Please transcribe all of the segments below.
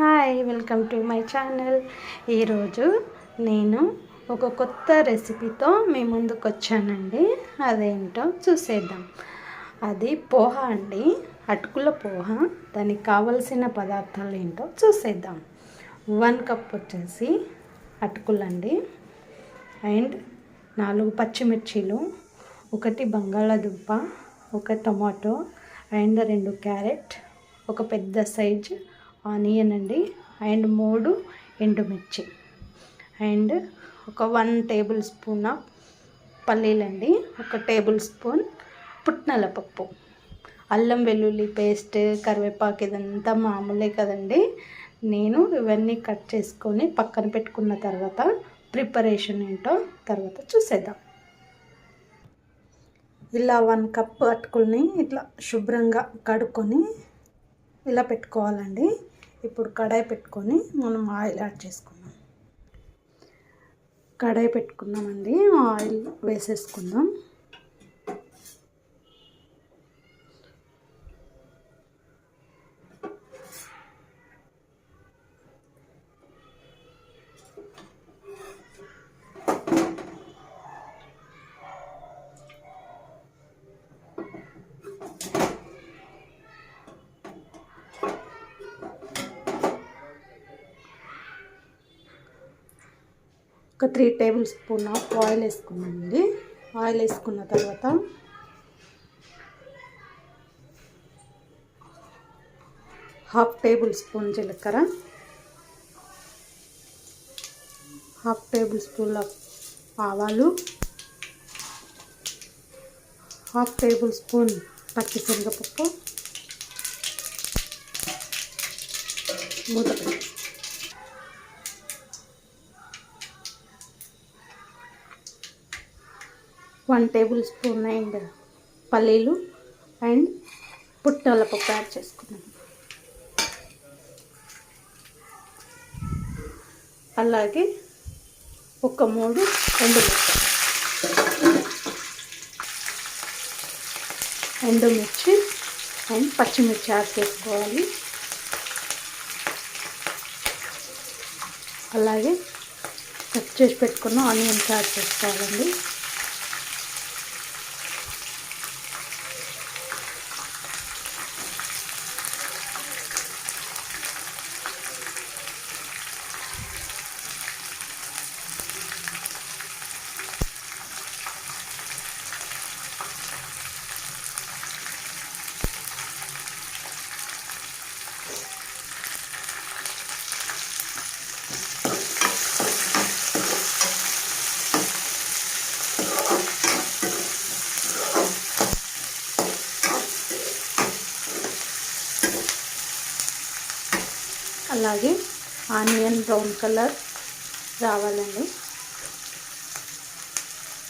Hi, welcome to my channel. ఈరోజు నేను ఒక కొత్త రెసిపీతో మీ ముందుకు వచ్చానండి. అదేంటో చూసేద్దాం. అది పోహా అండి, అటుకుల పోహా. దానికి కావలసిన పదార్థాలు ఏంటో చూసేద్దాం. 1 కప్ వచ్చేసి అటుకులండి, అండ్ 4 పచ్చిమిర్చీలు, 1 బంగాళాదుంప, 1 టొమాటో, అండ్ 2 క్యారెట్, ఒక పెద్ద సైజ్ ఆనియన్ అండి, అండ్ 3 ఎండుమిర్చి, అండ్ ఒక 1 టేబుల్ స్పూన్ ఆఫ్ పల్లీలండి, 1 టేబుల్ స్పూన్ పుట్నాల పప్పు, అల్లం వెల్లుల్లి పేస్ట్, కరివేపాకు, ఇదంతా మామూలే కదండి. నేను ఇవన్నీ కట్ చేసుకొని పక్కన పెట్టుకున్న తర్వాత ప్రిపరేషన్ ఏంటో తర్వాత చూసేద్దాం. ఇలా 1 కప్ అటుకుల్ని ఇట్లా శుభ్రంగా కడుక్కొని ఇలా పెట్టుకోవాలండి. ఇప్పుడు కడాయి పెట్టుకొని మనం ఆయిల్ యాడ్ చేసుకుందాం. కడాయి పెట్టుకున్నామండి, ఆయిల్ వేసేసుకుందాం. ఒక 3 టేబుల్ స్పూన్ ఆఫ్ ఆయిల్ వేసుకున్నామండి. ఆయిల్ వేసుకున్న తర్వాత హాఫ్ టేబుల్ స్పూన్ జీలకర్ర, హాఫ్ టేబుల్ స్పూన్ ఆఫ్ ఆవాలు, హాఫ్ టేబుల్ స్పూన్ పచ్చిశనగపప్పు, మూత 1 టేబుల్ స్పూన్ అండ్ పల్లీలు అండ్ పుట్నాల పప్పు యాడ్ చేసుకున్నాం. అలాగే ఒక 3 ఎండుమిర్చి అండ్ పచ్చిమిర్చి యాడ్ చేసుకోవాలి. అలాగే కట్ చేసి పెట్టుకున్న ఆనియన్స్ యాడ్ చేసుకోవాలండి. అలాగే ఆనియన్ బ్రౌన్ కలర్ రావాలండి.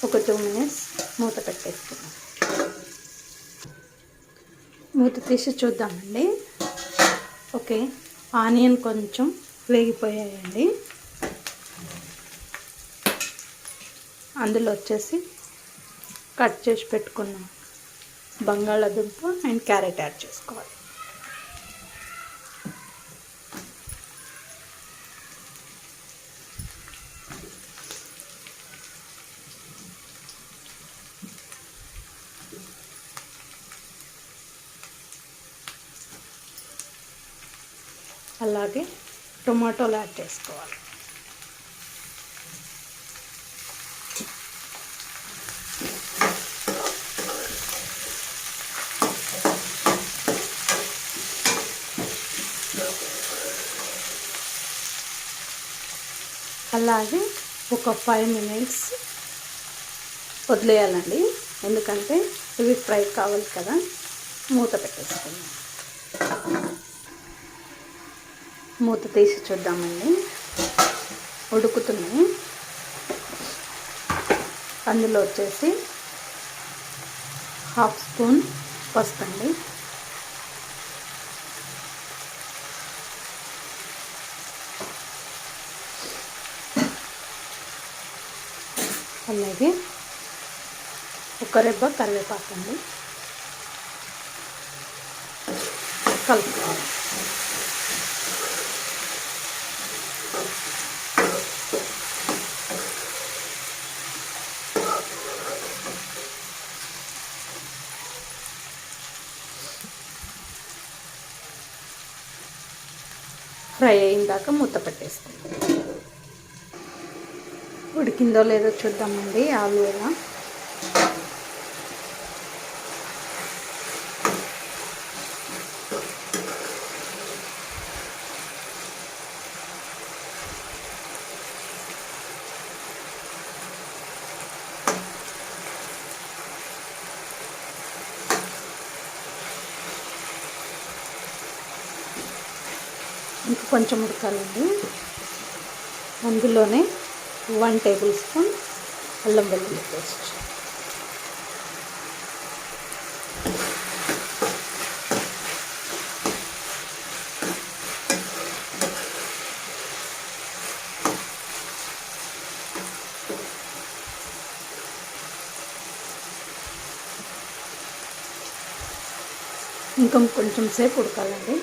ఒక 2 మినిట్స్ మూత పెట్టేసుకున్నాం. మూత తీసి చూద్దామండి. ఓకే, ఆనియన్ కొంచెం వేగిపోయాయండి. అందులో వచ్చేసి కట్ చేసి పెట్టుకున్న బంగాళాదుంప అండ్ క్యారెట్ యాడ్ చేసుకోవాలి. అలాగే టొమాటోలు యాడ్ చేసుకోవాలి. అలాగే ఒక 5 మినిట్స్ వదిలేయాలండి, ఎందుకంటే ఇవి ఫ్రై కావాలి కదా. మూత పెట్టేసుకుందాం. మూత తీసి చూద్దామండి. ఉడుకుతున్నాయి. అందులో వచ్చేసి హాఫ్ స్పూన్ పసుపు అండి, అలాగే ఒక రెబ్బ కరివేపాకు అండి కలుపుకోవాలి. ఫ్రై అయిందాక మూత పెట్టేసుకుందాం. ఉడికిందో లేదో చూద్దామండి ఆలు ఎలా. ఇంకా కొంచెం ఉడకాలండి. అందులోనే 1 టేబుల్ స్పూన్ అల్లం వెల్లుల్లి పేస్ట్, ఇంకా కొంచెం సేపు ఉడకాలండి.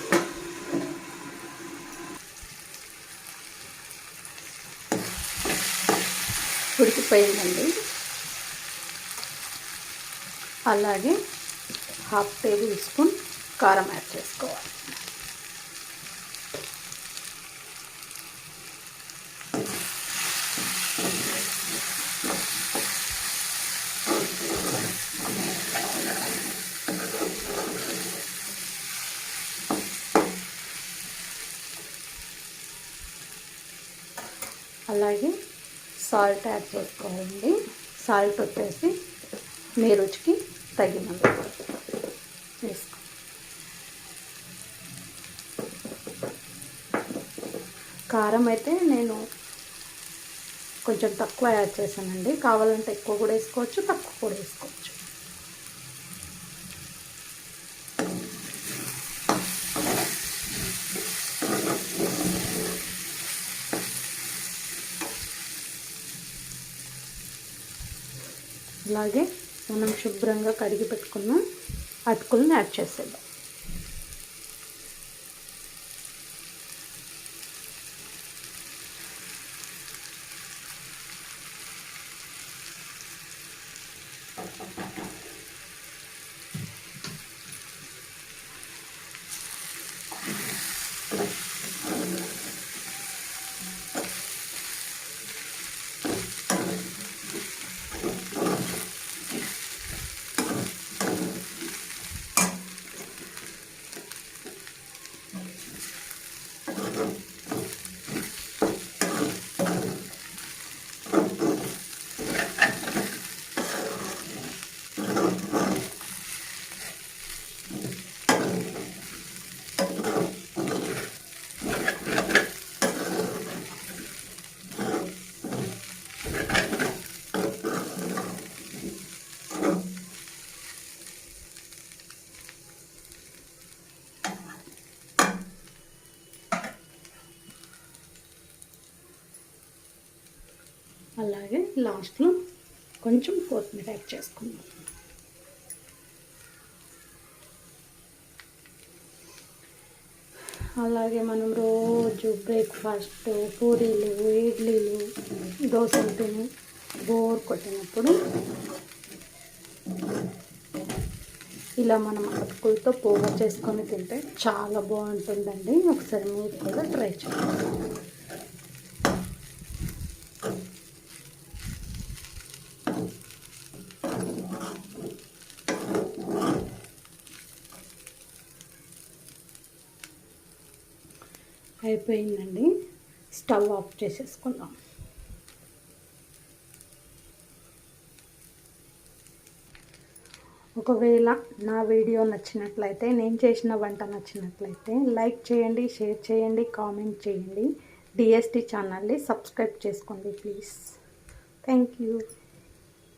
ఉడికిపోయిందండి. అలాగే 1/2 టేబుల్ స్పూన్ కారం యాడ్ చేసుకోవాలి. అలాగే సాల్ట్ యాడ్ చేసుకోవాలండి. సాల్ట్ వచ్చేసి మీ రుచికి తగినంత వేసుకో. కారం అయితే నేను కొంచెం తక్కువ యాడ్ చేశానండి. కావాలంటే ఎక్కువ కూడా వేసుకోవచ్చు, తక్కువ కూడా వేసుకోవచ్చు. అలాగే మనం శుభ్రంగా కడిగి పెట్టుకున్న అటుకులను యాడ్ చేసేద్దాం. అలాగే లాస్ట్లో కొంచెం కొత్తిమీర యాడ్ చేసుకుందాం. అలాగే మనం రోజు బ్రేక్ఫాస్ట్, పూరీలు, ఇడ్లీలు, దోశలు తిని బోర్ కొట్టినప్పుడు ఇలా మనం అటుకులతో పోగా చేసుకొని తింటే చాలా బాగుంటుందండి. ఒకసారి మీరు కూడా ట్రై చేయండి. అయిపోయిందండి. స్టవ్ ఆఫ్ చేసేసుకుందాం. ఒకవేళ నా వీడియో నచ్చినట్లయితే, నేను చేసిన వంట నచ్చినట్లయితే లైక్ చేయండి, షేర్ చేయండి, కామెంట్ చేయండి. డిఎస్టీ ఛానల్ని సబ్స్క్రైబ్ చేసుకోండి ప్లీజ్. Thank you.